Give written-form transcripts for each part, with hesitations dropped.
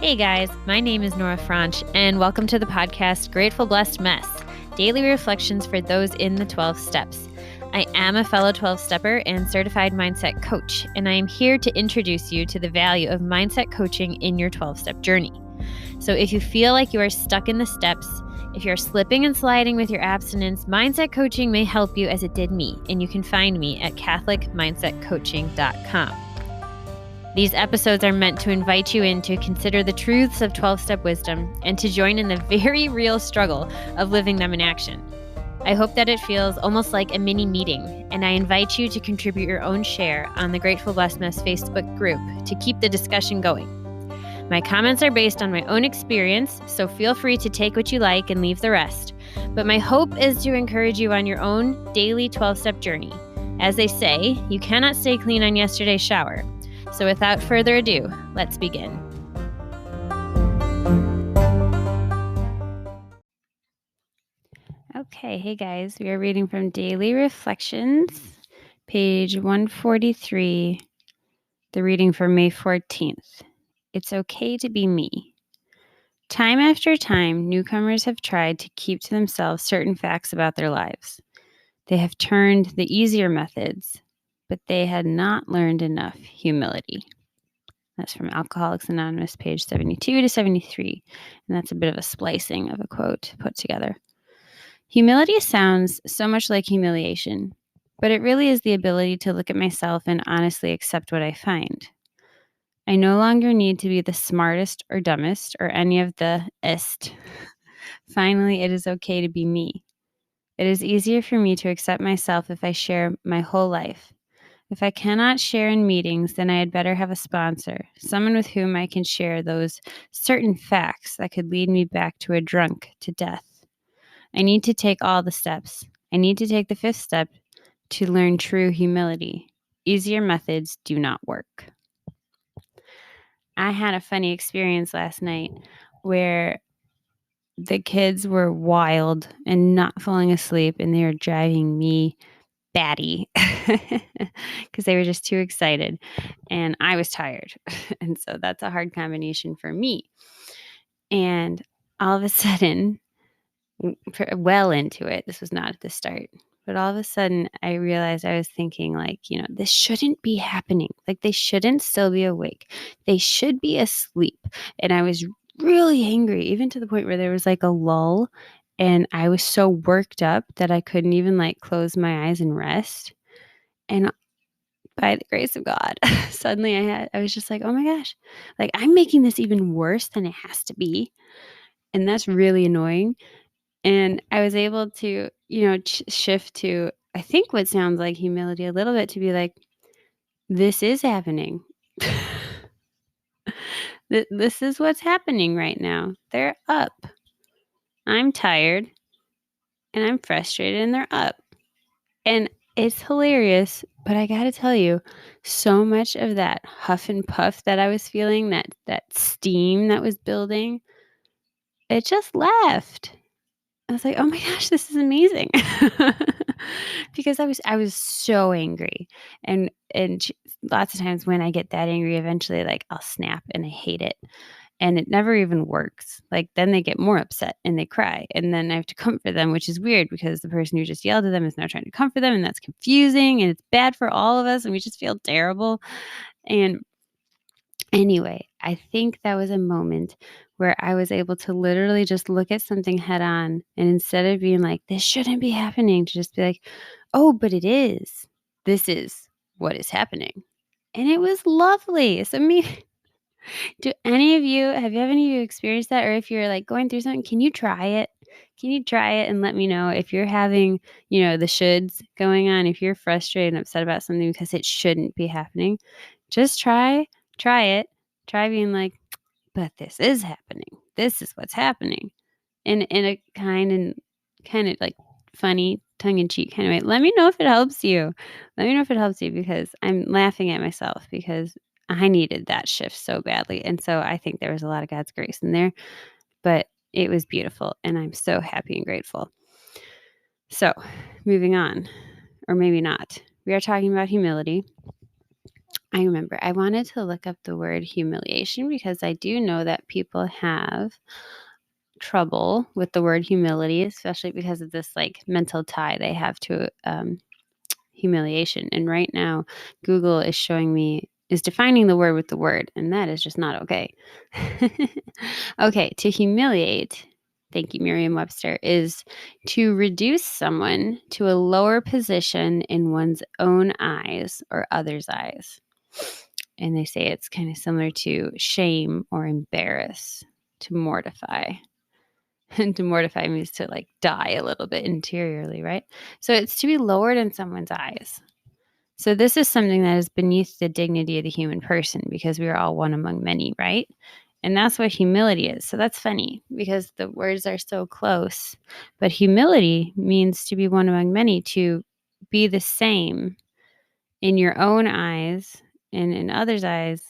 Hey guys, my name is Nora Franch, and welcome to the podcast Grateful Blessed Mess, daily reflections for those in the 12 steps. I am a fellow 12-stepper and certified mindset coach, and I am here to introduce you to the value of mindset coaching in your 12-step journey. So if you feel like you are stuck in the steps, if you're slipping and sliding with your abstinence, mindset coaching may help you as it did me, and you can find me at catholicmindsetcoaching.com. These episodes are meant to invite you in to consider the truths of 12-step wisdom and to join in the very real struggle of living them in action. I hope that it feels almost like a mini meeting, and I invite you to contribute your own share on the Grateful Blessedness Facebook group to keep the discussion going. My comments are based on my own experience, so feel free to take what you like and leave the rest. But my hope is to encourage you on your own daily 12-step journey. As they say, you cannot stay clean on yesterday's shower. So without further ado, let's begin. Okay, hey guys, we are reading from Daily Reflections, page 143, the reading for May 14th. It's okay to be me. Time after time, newcomers have tried to keep to themselves certain facts about their lives. They have turned the easier methods, but they had not learned enough humility. That's from Alcoholics Anonymous, page 72 to 73. And that's a bit of a splicing of a quote put together. Humility sounds so much like humiliation, but it really is the ability to look at myself and honestly accept what I find. I no longer need to be the smartest or dumbest or any of the est. Finally, it is okay to be me. It is easier for me to accept myself if I share my whole life. If I cannot share in meetings, then I had better have a sponsor, someone with whom I can share those certain facts that could lead me back to a drunk to death. I need to take all the steps. I need to take the 5th step to learn true humility. Easier methods do not work. I had a funny experience last night where the kids were wild and not falling asleep, and they were driving me batty because they were just too excited and I was tired. And so that's a hard combination for me. And all of a sudden, well into it, this was not at the start, but all of a sudden I realized I was thinking this shouldn't be happening. Like they shouldn't still be awake. They should be asleep. And I was really angry, even to the point where there was like a lull. And I was so worked up that I couldn't even close my eyes and rest. And by the grace of God, suddenly I was just like, oh my gosh, I'm making this even worse than it has to be. And that's really annoying. And I was able to, shift to, I think what sounds like humility a little bit, to be like, this is happening. This is what's happening right now. They're up. I'm tired and I'm frustrated and they're up. And it's hilarious, but I got to tell you, so much of that huff and puff that I was feeling, that steam that was building, it just left. I was like, oh my gosh, this is amazing. Because I was so angry. And lots of times when I get that angry, eventually I'll snap and I hate it. And it never even works. Then they get more upset and they cry. And then I have to comfort them, which is weird because the person who just yelled at them is now trying to comfort them. And that's confusing and it's bad for all of us. And we just feel terrible. And anyway, I think that was a moment where I was able to literally just look at something head on. And instead of being like, this shouldn't be happening, to just be like, oh, but it is. This is what is happening. And it was lovely. So have any of you experienced that? Or if you're going through something, can you try it? Can you try it and let me know if you're having, the shoulds going on, if you're frustrated and upset about something because it shouldn't be happening? Just try it. Try being like, but this is happening. This is what's happening. In a kind of funny, tongue-in-cheek kind of way. Let me know if it helps you. Because I'm laughing at myself because I needed that shift so badly. And so I think there was a lot of God's grace in there, but it was beautiful and I'm so happy and grateful. So moving on, or maybe not. We are talking about humility. I remember I wanted to look up the word humiliation because I do know that people have trouble with the word humility, especially because of this like mental tie they have to humiliation. And right now, Google is defining the word with the word, and that is just not okay. Okay, to humiliate, thank you, Merriam-Webster, is to reduce someone to a lower position in one's own eyes or others' eyes. And they say it's kind of similar to shame or embarrass, to mortify. And to mortify means to like die a little bit interiorly, right? So it's to be lowered in someone's eyes. So this is something that is beneath the dignity of the human person because we are all one among many, right? And that's what humility is. So that's funny because the words are so close. But humility means to be one among many, to be the same in your own eyes and in others' eyes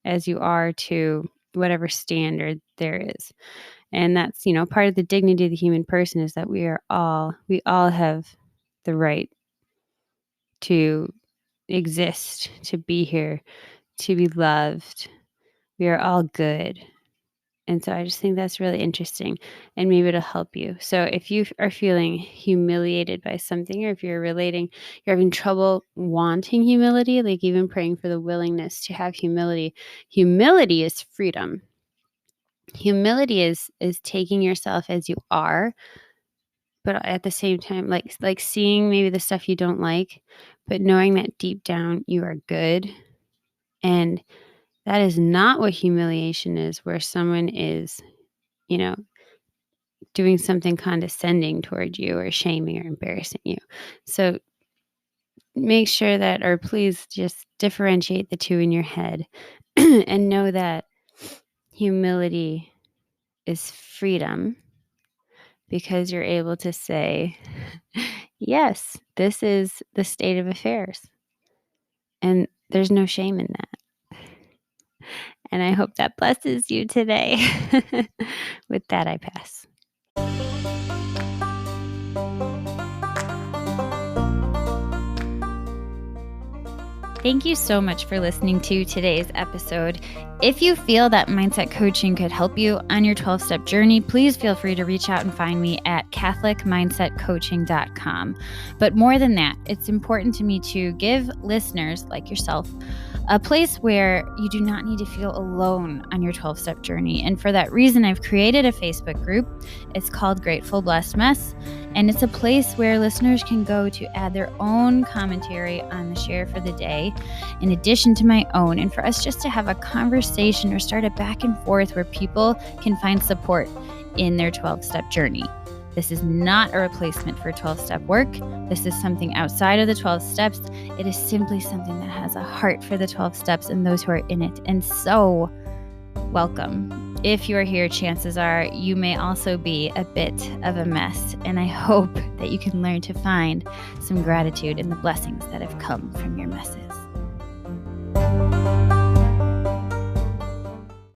as you are to whatever standard there is. And that's, part of the dignity of the human person is that we all have the right to exist, to be here, to be loved. We are all good. And so I just think that's really interesting and maybe it'll help you. So if you are feeling humiliated by something, or if you're having trouble wanting humility, like even praying for the willingness to have humility is freedom. Humility is taking yourself as you are, but at the same time, like seeing maybe the stuff you don't like, but knowing that deep down you are good. And that is not what humiliation is, where someone is, doing something condescending toward you or shaming or embarrassing you. So make sure that, or please just differentiate the two in your head and know that humility is freedom, because you're able to say, yes, this is the state of affairs. And there's no shame in that. And I hope that blesses you today. With that, I pass. Thank you so much for listening to today's episode. If you feel that mindset coaching could help you on your 12-step journey, please feel free to reach out and find me at catholicmindsetcoaching.com. But more than that, it's important to me to give listeners like yourself a place where you do not need to feel alone on your 12-step journey. And for that reason, I've created a Facebook group. It's called Grateful Blessed Mess. And it's a place where listeners can go to add their own commentary on the share for the day, in addition to my own, and for us just to have a conversation or start a back and forth where people can find support in their 12-step journey. This is not a replacement for 12-step work. This is something outside of the 12 steps. It is simply something that has a heart for the 12 steps and those who are in it. And so, welcome. If you are here, chances are you may also be a bit of a mess. And I hope that you can learn to find some gratitude in the blessings that have come from your messes.